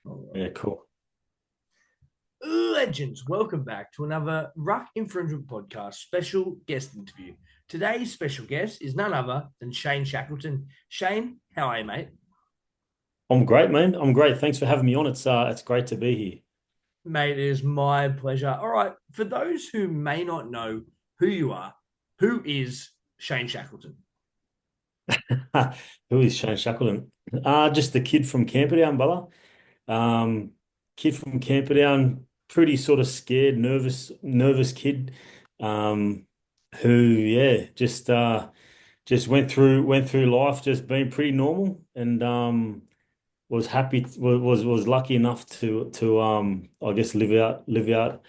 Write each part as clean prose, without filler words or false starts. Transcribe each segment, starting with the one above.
All right. Yeah, cool. Legends, welcome back to another Ruck Infringement Podcast special guest interview. Today's special guest is none other than Shane Shackleton. Shane, how are you, mate? I'm great, man. I'm great. Thanks for having me on. It's great to be here. Mate, it is my pleasure. All right, for those who may not know who you are, who is Shane Shackleton? Who is Shane Shackleton? Just a kid from Camperdown, brother. Um, Kid from Camperdown, pretty sort of scared, nervous kid. Um, who, yeah, just went through life, just being pretty normal, and was happy, was lucky enough to I guess live out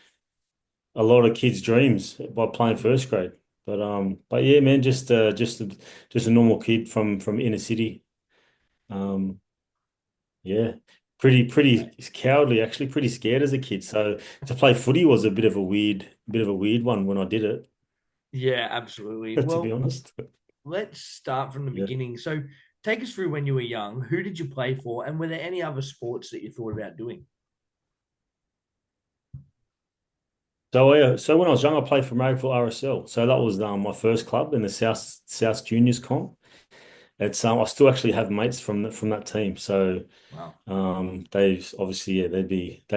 a lot of kids' dreams by playing first grade. But yeah, man, just a normal kid from inner city. Um, yeah, pretty cowardly, actually, pretty scared as a kid. So to play footy was a bit of a weird one when I did it, Yeah, absolutely. to be Well, honest. let's start from the Yeah. beginning. So, take us through when you were young. Who did you play for, and were there any other sports that you thought about doing? So yeah, so when I was young, I played for Marrickville RSL. So that was my first club in the South Juniors comp. It's I still actually have mates from that team. So Wow. they obviously, yeah, they'd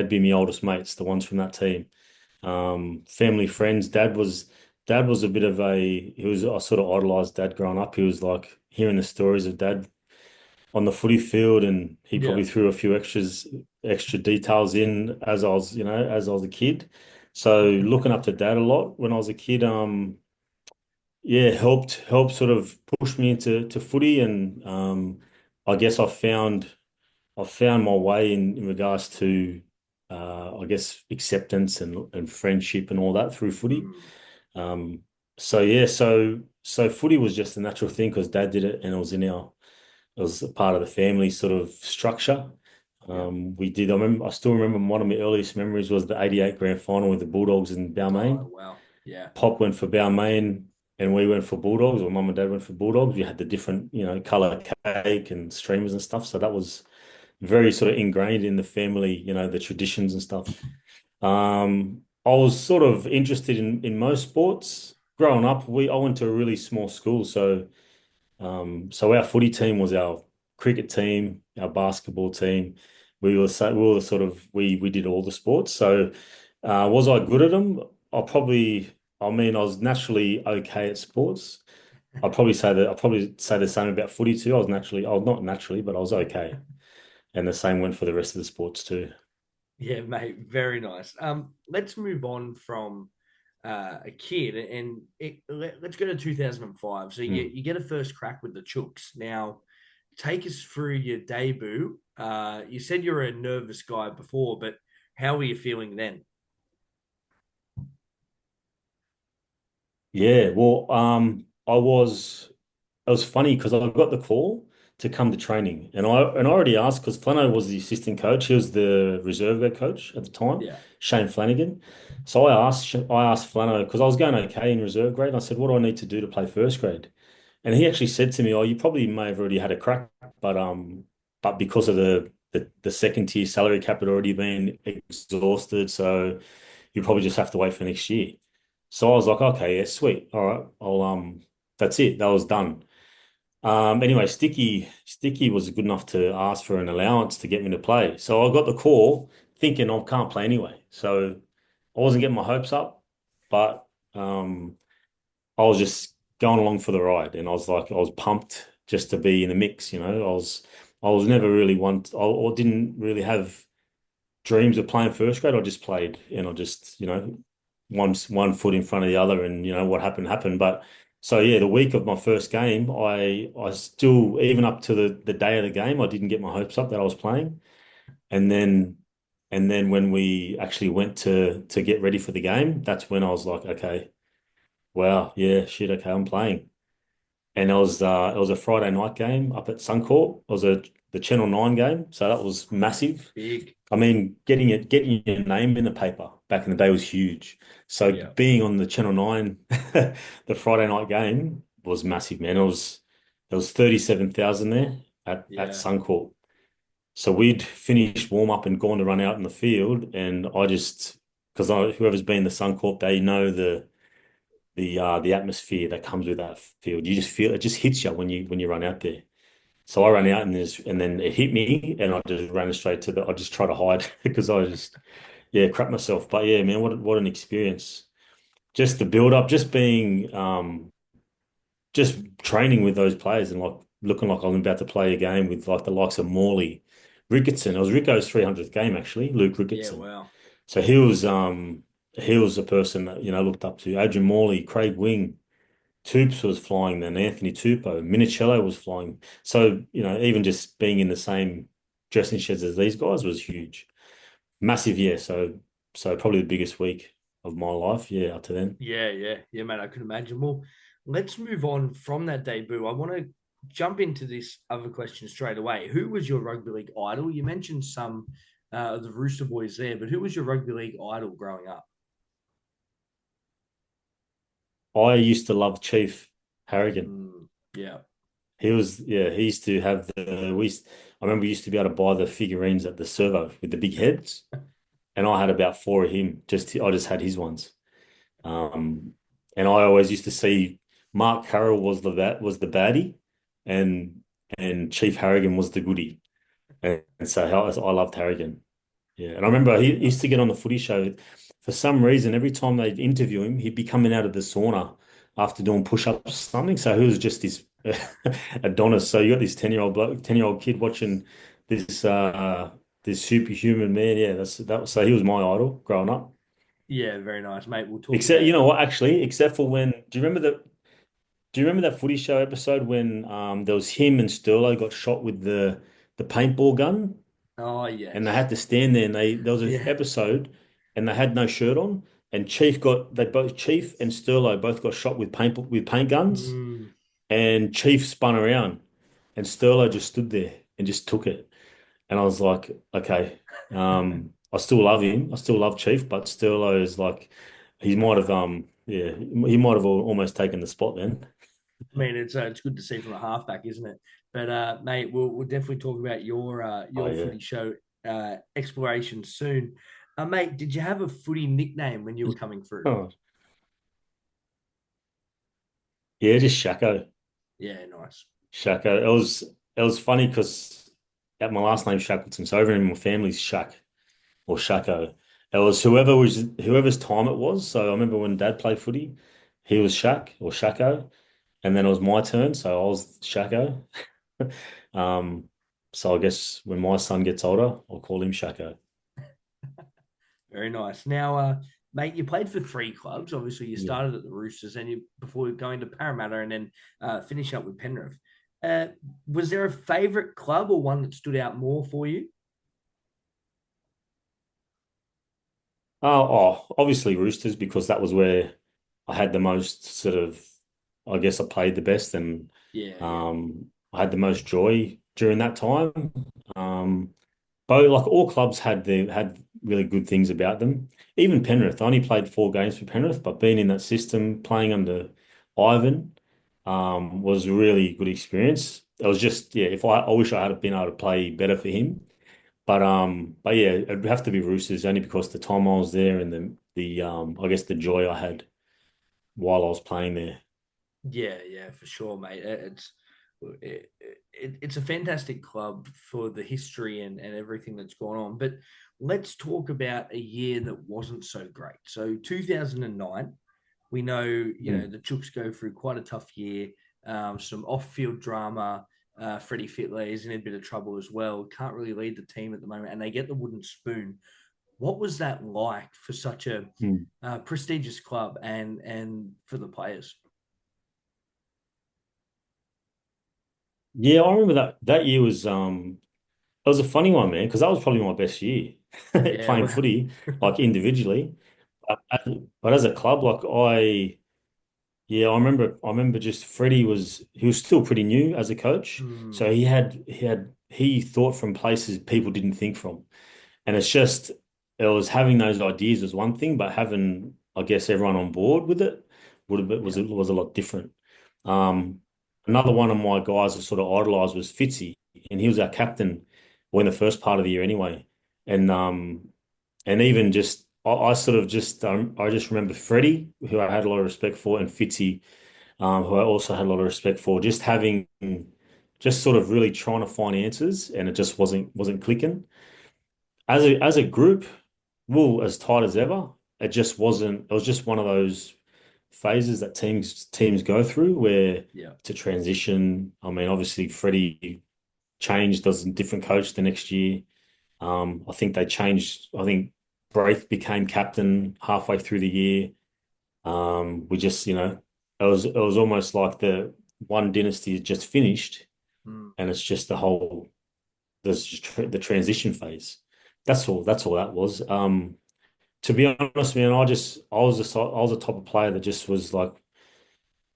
be my oldest mates, the ones from that team. Family friends. Dad was a bit of I sort of idolized dad growing up. He was like hearing the stories of dad on the footy field, and he Yeah. probably threw a few extra details in as I was a kid. So looking up to dad a lot when I was a kid, yeah, helped sort of push me into footy, and I guess I found my way in regards to I guess acceptance and friendship and all that through footy. Mm. Um, so yeah, so footy was just a natural thing because dad did it, and it was a part of the family sort of structure. Yeah. I still remember one of my earliest memories was the '88 grand final with the Bulldogs in Oh, Balmain. wow. Yeah. Pop went for Balmain and we went for Bulldogs, or mum and dad went for Bulldogs. We had the different, color cake and streamers and stuff. So that was very sort of ingrained in the family, the traditions and stuff. I was sort of interested in most sports. Growing up, I went to a really small school, so our footy team was our cricket team, our basketball team. We did all the sports. So was I good at them? I mean, I was naturally okay at sports. I'd probably say the same about footy too. I was not naturally, but I was okay. And the same went for the rest of the sports too. Yeah, mate. Very nice. Let's move on from a kid let's go to 2005. So you, Hmm. you get a first crack with the Chooks. Now, take us through your debut. You said you were a nervous guy before, but how were you feeling then? Yeah, well, it was funny because I got the call to come to training, and I already asked because Flano was the assistant coach. He was the reserve grade coach at the time, Yeah. Shane Flanagan. So I asked Flano because I was going okay in reserve grade. And I said, "What do I need to do to play first grade?" And he actually said to me, "Oh, you probably may have already had a crack, but because of the second tier salary cap had already been exhausted, so you probably just have to wait for next year." So I was like, "Okay, yeah, sweet. All right, that's it. That was done." Anyway, Sticky was good enough to ask for an allowance to get me to play. So I got the call thinking I can't play anyway. So I wasn't getting my hopes up, but I was just going along for the ride, and I was pumped just to be in the mix. I was never really I didn't really have dreams of playing first grade. I just played, and I just, one foot in front of the other, and what happened happened. But so yeah, the week of my first game, I still, even up to the day of the game, I didn't get my hopes up that I was playing, and then when we actually went to get ready for the game, that's when I was like, okay, wow, yeah, shit, okay, I'm playing. And it was a Friday night game up at Suncorp. It was the Channel 9 game, so that was massive. Big. I mean, getting your name in the paper back in the day was huge. So Yeah. being on the Channel 9, the Friday night game was massive, man. There was 37,000 there at Yeah. Suncorp. So we'd finished warm up and gone to run out in the field, and I just because whoever's been the Suncorp, they know the atmosphere that comes with that field. You just feel it just hits you when you run out there. So I ran out and then it hit me, and I just ran straight to the. I just tried to hide because I was just crap myself. But yeah, man, what an experience! Just the build up, just being just training with those players and like looking like I'm about to play a game with like the likes of Morley, Ricketson. It was Rico's 300th game actually, Luke Yeah, Ricketson. wow. So he was a person that looked up to. Adrian Morley, Craig Wing, Toops was flying then, Anthony Tupou, Minicello was flying. So even just being in the same dressing sheds as these guys was huge, massive. Yeah, so probably the biggest week of my life. Yeah, up to then. Yeah, mate. I can imagine. Well, let's move on from that debut. I want to jump into this other question straight away. Who was your rugby league idol? You mentioned some of the Rooster boys there, but who was your rugby league idol growing up? I used to love Chief Harrigan. Yeah. He used to have I remember we used to be able to buy the figurines at the servo with the big heads, and I had about four of him. I just had his ones. Um, and I always used to see Mark Carroll was the baddie, and Chief Harrigan was the goodie, and so I loved Harrigan. Yeah, and I remember he used to get on the footy show. For some reason, every time they'd interview him, he'd be coming out of the sauna after doing push-ups or something. So he was just this Adonis. So you got this 10-year-old bloke, 10-year-old kid watching this this superhuman man. Yeah, so he was my idol growing up. Yeah, very nice, mate. We'll talk Except, about. you know what, actually, except for when, do you remember that footy show episode when there was him and Sterlo got shot with the paintball gun Oh, and they yes. had to stand there and there was an Yeah. episode and they had no shirt on and Chief and Sterlo both got shot with paint guns Mm, and Chief spun around and Sterlo just stood there and just took it. And I was like, okay, I still love him. I still love Chief, but Sterlo is like, he might have almost taken the spot then. I mean, it's good to see from a halfback, isn't it? But mate, we'll definitely talk about Oh your yeah. footy show exploration soon. Mate, did you have a footy nickname when you were coming through? Oh, yeah, just Shacko. Yeah, nice. Shacko. It was funny because at my last name Shackleton, so everyone in my family's Shack or Shacko. It was whoever's time it was. So I remember when Dad played footy, he was Shack or Shacko, and then it was my turn, so I was Shacko. Um, so I guess when my son gets older, I'll call him Shacko. Very nice. Now, mate, you played for three clubs. Obviously, you Yeah. started at the Roosters and you before going to Parramatta and then finish up with Penrith. Uh, was there a favourite club or one that stood out more for you? Obviously Roosters because that was where I had the most sort of, I guess I played the best and Yeah. I had the most joy during that time. Um, but like all clubs had really good things about them. Even Penrith, I only played 4 games for Penrith, but being in that system, playing under Ivan, was a really good experience. It was just, yeah, if I wish I had been able to play better for him. But yeah, it'd have to be Roosters only because the time I was there and the I guess the joy I had while I was playing there. Yeah, for sure, mate. It's a fantastic club for the history and everything that's gone on. But let's talk about a year that wasn't so great. So 2009, we know Mm. the Chooks go through quite a tough year. Some off-field drama. Freddie Fittler is in a bit of trouble as well. Can't really lead the team at the moment, and they get the wooden spoon. What was that like for such a Mm. prestigious club and for the players? Yeah, I remember that year it was a funny one, man, because that was probably my best year Yeah, playing well, footy, like individually. But as a club, I remember just he was still pretty new as a coach. So hmm, he thought from places people didn't think from. And it's just, it was having those ideas was one thing, but having, I guess, everyone on board with it would have been, yeah, was a lot different. Um, Another one of my guys that sort of idolized was Fitzy, and he was our captain or in the first part of the year anyway. And even just I sort of just I just remember Freddie, who I had a lot of respect for, and Fitzy, who I also had a lot of respect for, just having just sort of really trying to find answers, and it just wasn't clicking. As a group, well, as tight as ever, it just wasn't. It was just one of those phases that teams go through where Yeah. to transition. I mean, obviously Freddie changed, does a different coach the next year. I think they changed. I think Braith became captain halfway through the year. We just, it was almost like the one dynasty is just finished, Mm. and it's just there's just the transition phase. That's all that was. To be honest, man, I was a type of player that just was like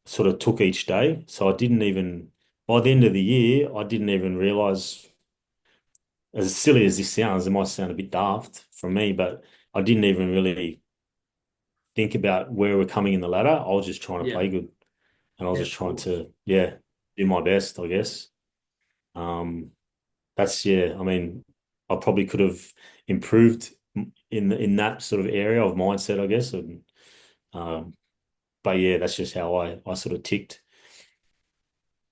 sort of took each day. So I didn't even by the end of the year, I didn't even realize, as silly as this sounds, it might sound a bit daft from me, but I didn't even really think about where we're coming in the ladder. I was just trying to Yeah. play good, and I was Yeah, just of trying course. to, yeah, do my best, I guess. Um, yeah. I mean, I probably could have improved in that sort of area of mindset, I guess. And but yeah, that's just how I sort of ticked.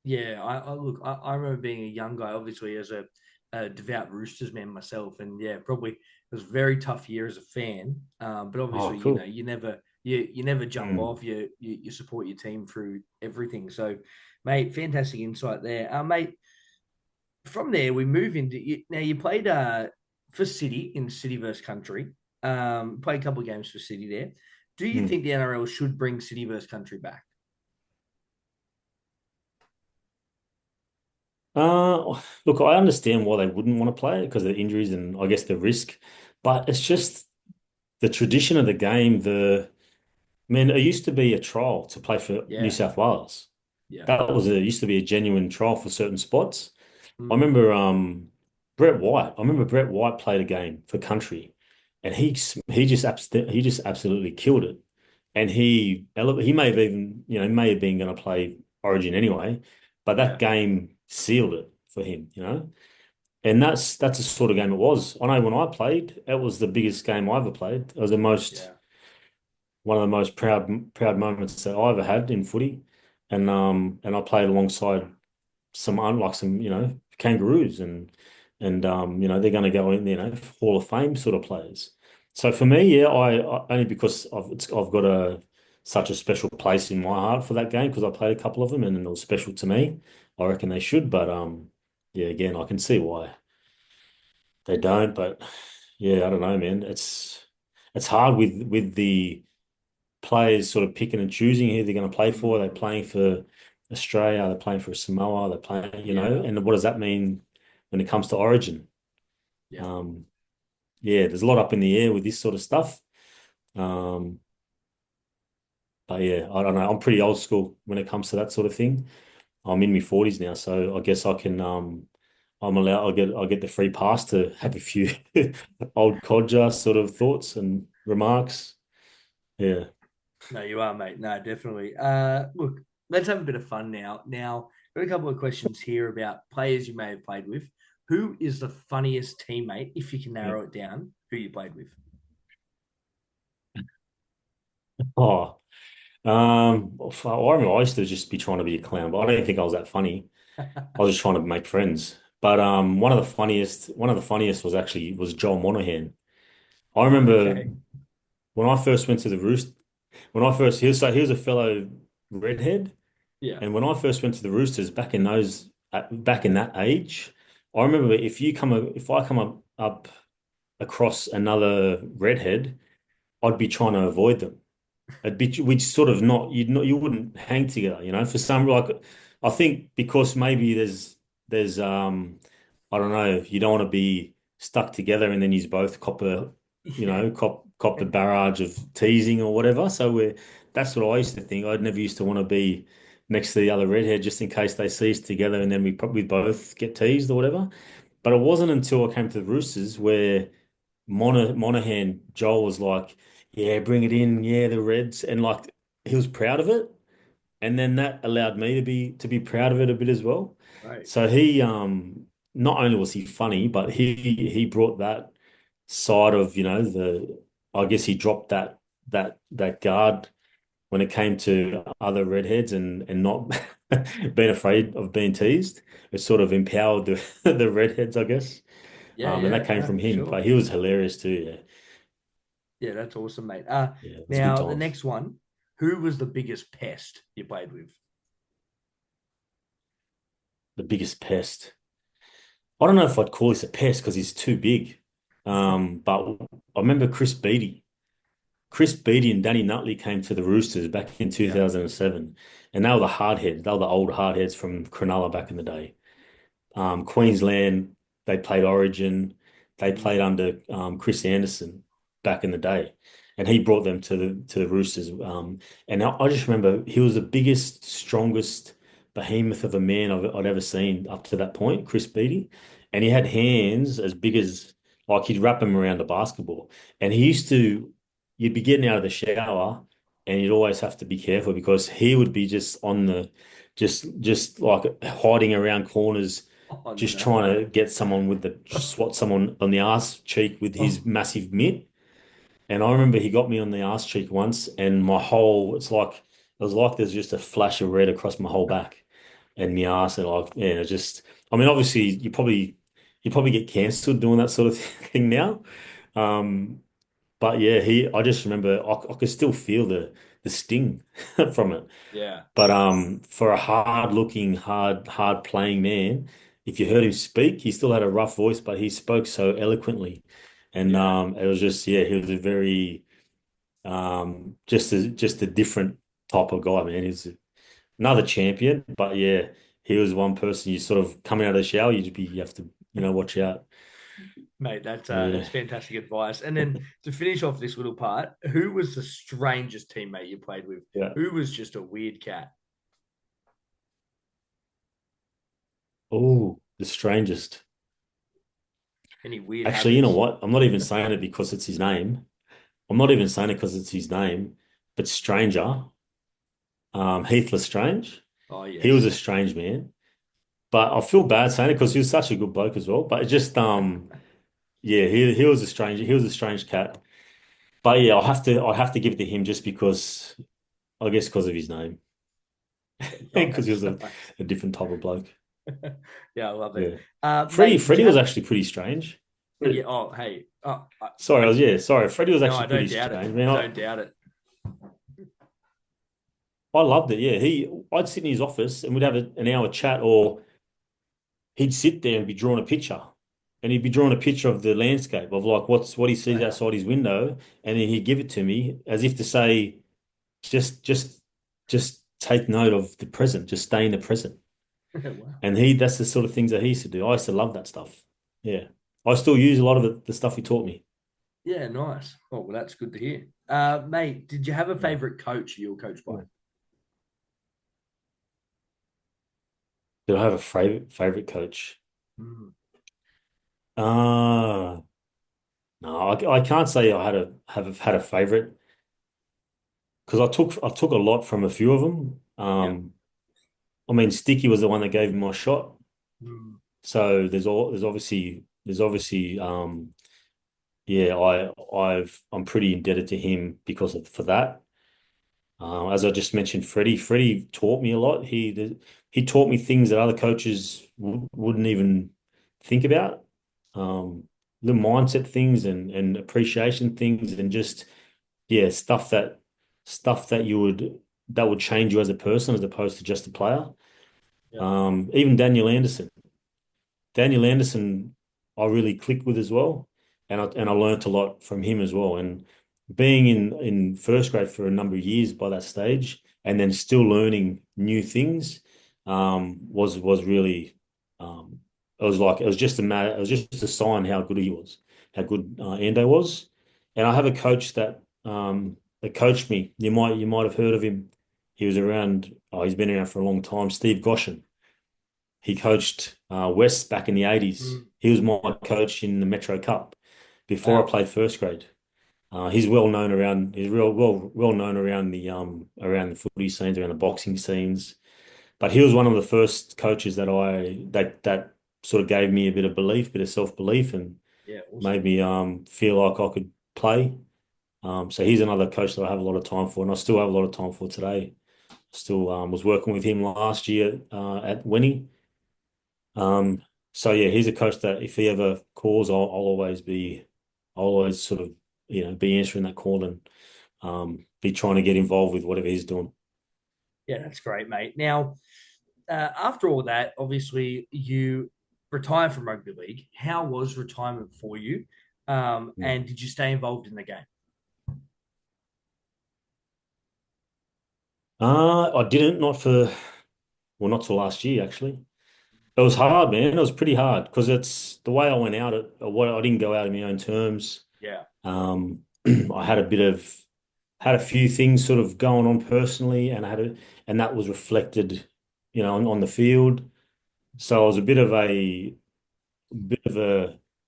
Yeah, I look. I remember being a young guy, obviously as a devout Roosters man myself, and yeah, probably it was a very tough year as a fan. But Oh, obviously, cool. you never jump Mm, off. You support your team through everything. So, mate, fantastic insight there, mate. From there, we move into now. You played for City in City versus Country. Played a couple of games for City there. Do you mm. think the NRL should bring City versus Country back? Look, I understand why they wouldn't want to play it because of the injuries and I guess the risk, but it's just the tradition of the game. Man, it used to be a trial to play for New Yeah, South Wales. yeah. That was a used to be a genuine trial for certain spots. I Mm, remember Brett White. I remember Brett White played a game for country, and he just absolutely killed it. And he may have even may have been going to play Origin anyway, but that yeah, game sealed it for him. And that's the sort of game it was. I know when I played, it was the biggest game I ever played. It was the most yeah. one of the most proud moments that I ever had in footy, and I played alongside some kangaroos and they're going to go in Hall of Fame sort of players. So for me, yeah, I only because I've got such a special place in my heart for that game because I played a couple of them and it was special to me. I reckon they should, but yeah, again, I can see why they don't, but yeah, I don't know, man. It's hard with the players sort of picking and choosing who they're going to play for. Are they Mm, playing for Australia? Are they playing for Samoa? Are they playing, yeah, and what does that mean when it comes to Origin? yeah. Um, yeah, there's a lot up in the air with this sort of stuff. Um, but yeah, I don't know. I'm pretty old school when it comes to that sort of thing. I'm in my 40s now, so I guess I can I'll get the free pass to have a few old codger sort of thoughts and remarks. Yeah. No, you are, mate. No, definitely. Look, let's have a bit of fun now. Now, got a couple of questions here about players you may have played with. Who is the funniest teammate, if you can Yeah. narrow it down, who you played with? Oh. I remember I used to just be trying to be a clown, but I don't think I was that funny. I was just trying to make friends. But one of the funniest was Joel Monahan. I remember Okay. when I first went to the Roost, when I first he was a fellow redhead, Yeah. and when I first went to the Roosters back in that age, I remember if I come up across another redhead, I'd be trying to avoid them. We'd sort of not you wouldn't hang together, for some like I think because maybe there's I don't know, you don't want to be stuck together and then you both Yeah. cop the barrage of teasing or whatever. So that's what I used to think. I'd never used to want to be next to the other redhead just in case they see us together and then we probably both get teased or whatever. But it wasn't until I came to the Roosters where Monahan, Joel was like, yeah, bring it in, yeah, the Reds, and like he was proud of it, and then that allowed me to be proud of it a bit as well. Right. So he, not only was he funny, but he brought that side of, the I guess he dropped that guard when it came to other redheads and not being afraid of being teased. It sort of empowered the the redheads, I guess. Yeah, And that yeah, came no, from for him. sure. But he was hilarious too. Yeah. Yeah, that's awesome, mate. Yeah, it was good Now the times. next one, who was the biggest pest you played with? The biggest pest. I don't know if I'd call this a pest because he's too big. But I remember Chris Beattie. Chris Beattie and Danny Nutley came to the Roosters back in Yeah. 2007, and they were the hardheads. They were the old hardheads from Cronulla back in the day. Queensland, they played Origin. They Mm. played under Chris Anderson back in the day, and he brought them to the Roosters. And I just remember he was the biggest, strongest behemoth of a man I'd ever seen up to that point, Chris Beattie, and he had hands as big as like he'd wrap them around a basketball. And he used to, you'd be getting out of the shower, and you'd always have to be careful because he would be just on the just like hiding around corners Oh just no. trying to get someone with the swat someone on the ass cheek with his Oh, massive mitt. And I remember he got me on the ass cheek once, and my whole it was like there's just a flash of red across my whole back and my ass, and like yeah, it just I mean obviously you probably get cancelled doing that sort of thing now. Um, but yeah, he I just remember I could still feel the sting from it. yeah, But for a hard-looking, hard playing man, if you heard him speak, he still had a rough voice, but he spoke so eloquently, and yeah, it was just yeah, he was a very just a different type of guy, man. He's another champion, but yeah, he was one person you sort of coming out of the shower, you have to watch out. mate. Yeah, That's fantastic advice. And then to finish off this little part, who was the strangest teammate you played with? yeah. Who was just a weird cat? Oh, the strangest. Any weird Actually, you know habits? what? I'm not even saying it because it's his name. I'm not even saying it because it's his name, but Stranger. Heath Lestrange. Oh He was yes. a strange man, but I feel bad saying it because he was such a good bloke as well. But it just yeah, he was a strange cat. But yeah, I have to give it to him just because I guess because of his name, because he Nice, was nice. a different type of bloke. Yeah, I love it. Yeah, Mate, did you Freddie was have? actually pretty strange. Yeah. Oh, hey. Sorry, sorry. Freddie was No, I actually pretty don't doubt it. strange, man. I don't doubt it. I loved it. Yeah, I'd sit in his office and we'd have an hour chat, or he'd sit there and be drawing a picture. And he'd be drawing a picture of the landscape of like what he sees Wow. outside his window, and then he'd give it to me as if to say, just just just take note of the present, just stay in the present. Wow. And that's the sort of things that he used to do. I used to love that stuff. Yeah. I still use a lot of the stuff he taught me. Yeah, nice. Oh, well, that's good to hear. Mate, did you have a Yeah. favorite coach you were coached by? Did I have a favorite coach? Mm, Ah, no, I can't say I have had a favorite because I took a lot from a few of them. yeah. I mean, Sticky was the one that gave me my shot. Mm, So there's obviously yeah, I'm pretty indebted to him because of for that. As I just mentioned, Freddie taught me a lot. He taught me things that other coaches wouldn't even think about. The mindset things and appreciation things and just yeah, stuff that that would change you as a person as opposed to just a player. yeah. Even Daniel Anderson, I really clicked with as well, and I learnt a lot from him as well. And being in first grade for a number of years by that stage, and then still learning new things, was really it was just a matter it was just a sign how good he was, how good Ando was. And I have a coach that coached me. You might have heard of him. He was around. Oh, he's been around for a long time. Steve Goshen. He coached West back in the 80s. Mm, He was my coach in the Metro Cup before I wow. played first grade. He's well known around. He's real well known around the footy scenes, around the boxing scenes. But he was one of the first coaches that sort of gave me a bit of belief, bit of self-belief, and Yeah, awesome. made me feel like I could play. So he's another coach that I have a lot of time for, and I still have a lot of time for today. Still was working with him last year at Winnie. So yeah, he's a coach that if he ever calls, I'll always sort of, be answering that call and be trying to get involved with whatever he's doing. Yeah, that's great, mate. Now, after all that, obviously you retired from rugby league. How was retirement for you? Mm. And did you stay involved in the game? I didn't, well, not till last year actually. It was hard, man. It was pretty hard because it's the way I went out. What I didn't go out on my own terms. Yeah, Um, I had a few things sort of going on personally, and that was reflected, on the field. So I was bit of a,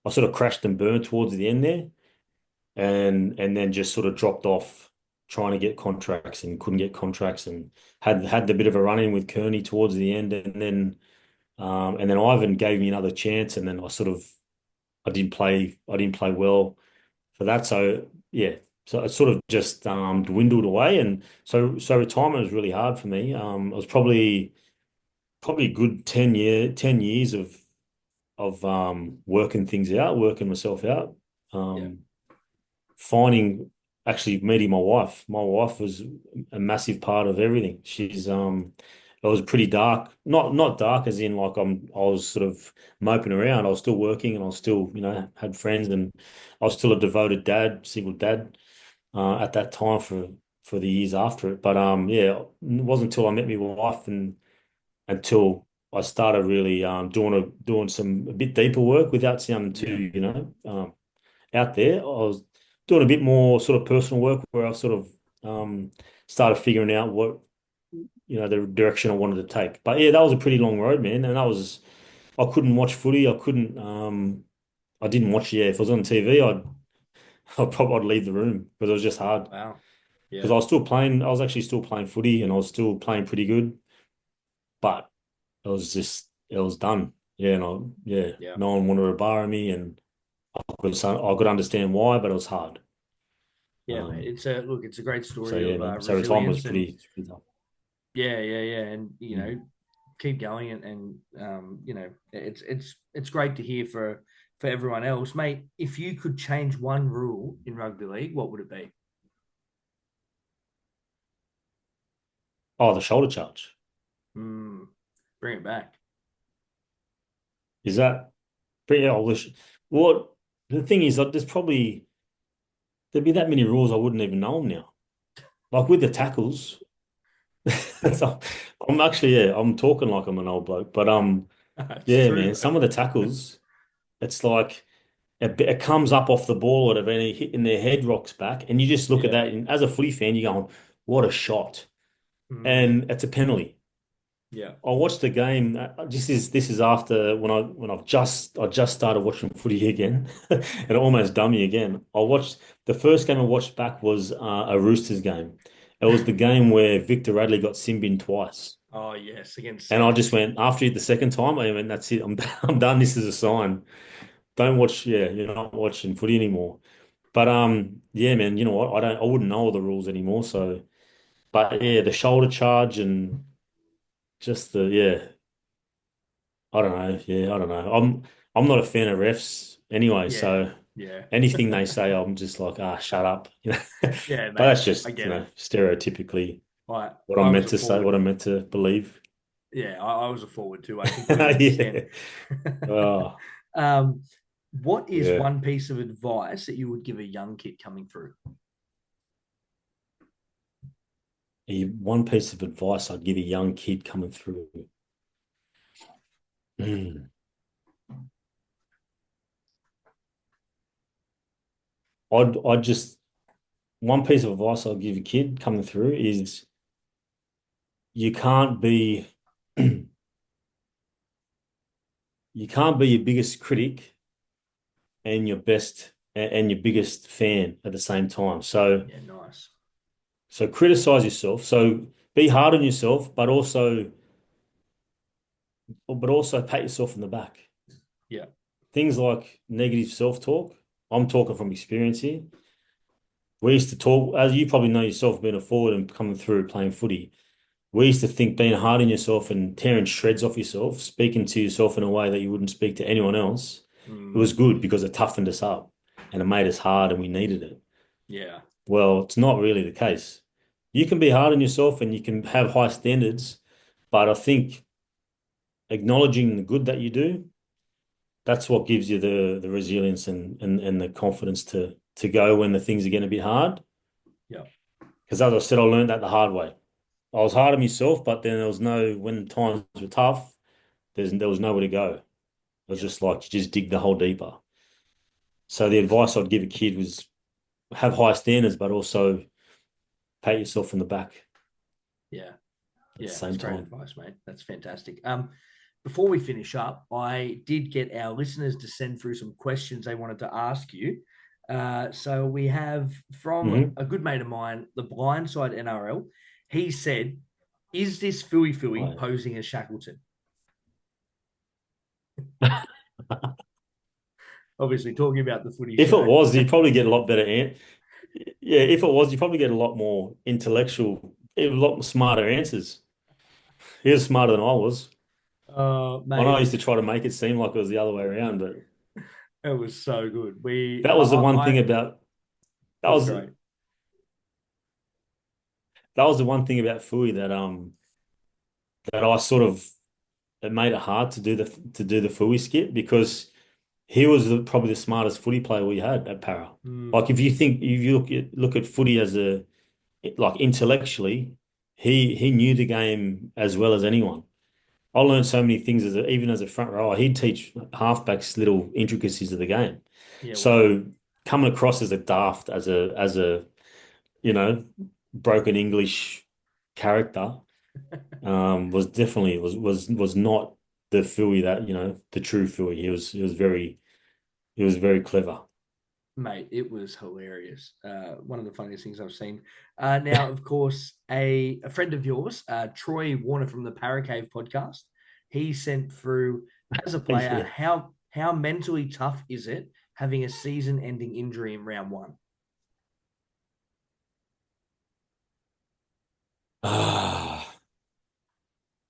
I sort of crashed and burned towards the end there, and then just sort of dropped off trying to get contracts and couldn't get contracts, and had the bit of a run in with Kearney towards the end, and then Ivan gave me another chance, and then I didn't play well for that. So yeah, so it sort of just dwindled away, and so retirement was really hard for me. It was probably a good 10 years of working things out, working myself out, yeah, um, finding actually meeting my wife. My wife was a massive part of everything. It was pretty dark, not dark as in like I was sort of moping around. I was still working and I was still, had friends, and I was still a devoted dad, single dad, at that time for the years after it. But yeah, it wasn't until I met my wife and until I started really doing some a bit deeper work without sounding yeah, too, out there. I was doing a bit more sort of personal work where I sort of started figuring out what, the direction I wanted to take. But yeah, that was a pretty long road, man. And I couldn't watch footy. I didn't watch, yeah, if it was on TV, I'd leave the room because it was just hard. wow, Because yeah, I was actually still playing footy and I was still playing pretty good, but it was done. Yeah, yeah, yeah, no one wanted to borrow me, and I could understand why, but it was hard. yeah, mate. Um, It's a great so story yeah, of man. So retirement was resilience, and pretty tough. yeah, and Mm. keep going, it's great to hear for everyone else, mate. If you could change one rule in rugby league, what would it be? Oh, the shoulder charge. Mm, bring it back. Is that pretty? I wish. What the thing is, like, there'd be that many rules I wouldn't even know them now. Like with the tackles, so I'm actually, yeah, I'm talking like I'm an old bloke, but It's yeah, true man, though. some of the tackles, it's like it comes up off the ball or whatever, and it hit in their head rocks back, and you just look at Yeah. that, and as a footy fan, you're going, "What a shot!" Mm, And it's a penalty. yeah. I watched the game. This is after when I just started watching footy again, and it almost done me again. I watched the first game I watched back was a Roosters game. It was the game where Victor Radley got sin bin twice, Oh yes, against and I South. just went after the second time. I went, that's it. I'm done. This is a sign. Don't watch. Yeah, you're not watching footy anymore. But yeah, man. You know what? I wouldn't know all the rules anymore. So, but yeah, the shoulder charge and just the yeah. I don't know. Yeah, I don't know. I'm not a fan of refs anyway, Yeah, so yeah, anything they say, I'm just like, shut up. yeah, But mate. that's I just, get it. stereotypically what I I'm was meant a to say, forward. what I'm meant to believe. Yeah, I was a forward too. I completely understand. Yeah. Oh, um, what is yeah. one piece of advice that you would give a young kid coming through? One piece of advice I'd give a young kid coming through. Hmm. I'd just one piece of advice I'd give a kid coming through is you can't be you can't be your biggest critic and your biggest fan at the same time. Yeah, nice. So criticize yourself. So be hard on yourself, but also pat yourself in the back. things like negative self-talk. I'm talking from experience here. We used to talk, as you probably know yourself, being a forward and coming through playing footy. We used to think being hard on yourself and tearing shreds off yourself, speaking to yourself in a way that you wouldn't speak to anyone else, it Mm, was good because it toughened us up and it made us hard and we needed it. yeah, Well, it's not really the case. You can be hard on yourself and you can have high standards, but I think acknowledging the good that you do, that's what gives you the resilience and the confidence to go when the things are getting a bit hard. yeah, Because as I said, I learned that the hard way. I was hard on myself, but then there was no, when times were tough, there was nowhere to go. It was yeah, just like you just dig the hole deeper. So the advice I'd give a kid was have high standards, but also pat yourself on the back yeah. at the Yeah, same that's great time. advice, mate. That's fantastic. Before we finish up, I did get our listeners to send through some questions they wanted to ask you. So we have from Hmm. a good mate of mine, the Blindside NRL. He said, "Is this Fooey Fooey Right. posing as Shackleton?" Obviously, talking about the footy If it show. was, you'd probably get a lot better. Yeah, if it was, you'd probably get a lot more intellectual, a lot smarter answers. He was smarter than I was. I Mate, know I used to try to make it seem like it was the other way around, but it was so good. that was the one thing about that it was was great. that was the one thing about Fui that I sort of it made it hard to do the Fui skit because he was probably the smartest footy player we had at Para. Mm, Like if you look at footy as a like intellectually, he knew the game as well as anyone. I learned so many things even as a front rower. He'd teach halfbacks little intricacies of the game. yeah, wow. So coming across as a daft, as a you know broken English character, was definitely was not the Fui that the true Fui. He was very clever. Mate, it was hilarious. One of the funniest things I've seen. Now, of course, a friend of yours, Troy Warner from the Paracave podcast, he sent through as a player, Yeah. how mentally tough is it having a season-ending injury in round one? Ah,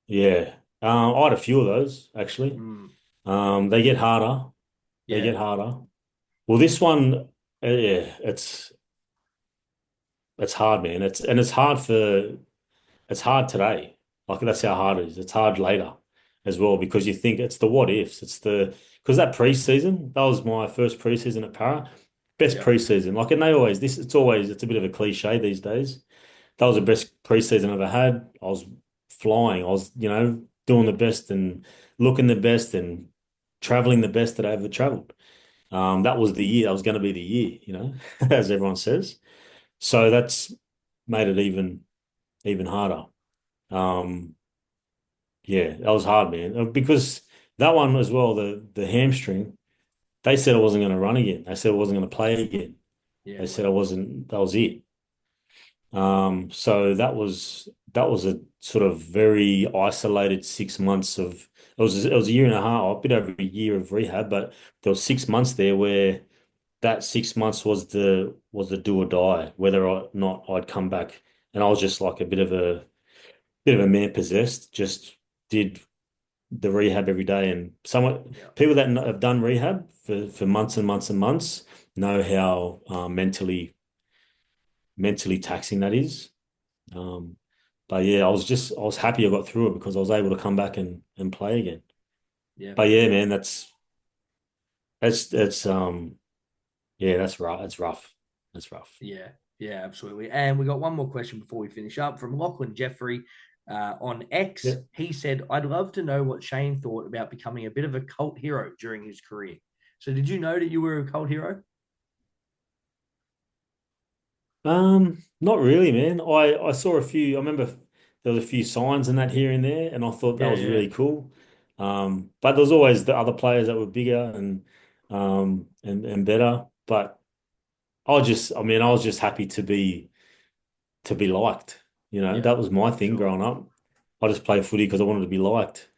yeah. I had a few of those actually. Mm, They get harder. They yeah, get harder. Well, this one, yeah, it's hard, man. It's hard today. Like that's how hard it is. It's hard later as well because you think it's the what ifs. Because that preseason, that was my first preseason at Para, best yeah, preseason. Like, and they always it's a bit of a cliche these days. That was the best preseason I ever had. I was flying. I was, doing the best and looking the best and traveling the best that I ever traveled. That was the year. That was going to be the year, as everyone says. So that's made it even harder. Um, yeah, that was hard, man. Because that one as well, the hamstring, they said I wasn't going to run again. They said I wasn't going to play again. yeah, They said I wow, wasn't, that was it. So that was a sort of very isolated 6 months of it was a year and a half, a bit over a year of rehab, but there was 6 months there where that 6 months was the do or die, whether or not I'd come back. And I was just like a bit of a man possessed, just did the rehab every day. And someone yeah, people that have done rehab for months and months and months know how mentally taxing that is. Um, but yeah, I was happy I got through it because I was able to come back and play again. yeah, But yeah, man, that's yeah, that's rough. That's rough. That's rough. yeah, yeah, absolutely. And we got one more question before we finish up from Lachlan Jeffrey on X. Yeah. He said, "I'd love to know what Shane thought about becoming a bit of a cult hero during his career." So, did you know that you were a cult hero? Not really, man. I saw a few. I remember there was a few signs and that here and there, and I thought that Yeah, was yeah, really cool. But there was always the other players that were bigger and better. But I was just happy to be liked. yeah, That was my thing sure. growing up. I just played footy because I wanted to be liked.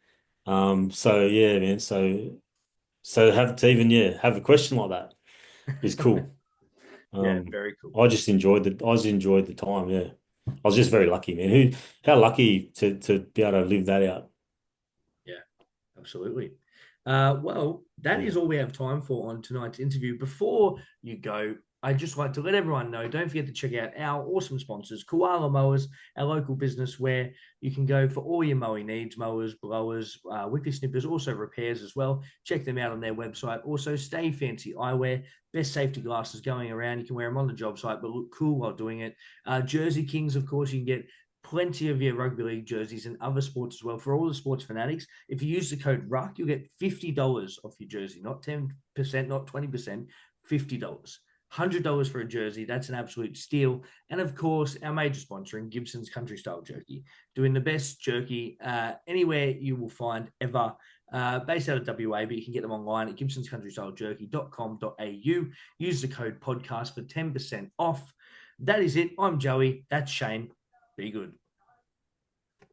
So yeah, man. So So have to even have a question like that is cool. Yeah, Um, very cool. I just enjoyed the time. Yeah, I was just very lucky, man. How lucky to be able to live that out. Yeah, absolutely. Well, that Yeah. is all we have time for on tonight's interview. Before you go, I'd just like to let everyone know, don't forget to check out our awesome sponsors, Koala Mowers, our local business where you can go for all your mowing needs, mowers, blowers, wicker snippers, also repairs as well. Check them out on their website. Also, Stay Fancy Eyewear, best safety glasses going around. You can wear them on the job site, but look cool while doing it. JerseyKingz, of course, you can get plenty of your rugby league jerseys and other sports as well. For all the sports fanatics, if you use the code RUCK, you'll get $50 off your jersey, not 10%, not 20%, $50. $100 for a jersey. That's an absolute steal. And of course, our major sponsor in Gibson's Country Style Jerky, doing the best jerky anywhere you will find ever. Based out of WA, but you can get them online at gibsonscountrystylejerky.com.au. Use the code podcast for 10% off. That is it. I'm Joey. That's Shane. Be good.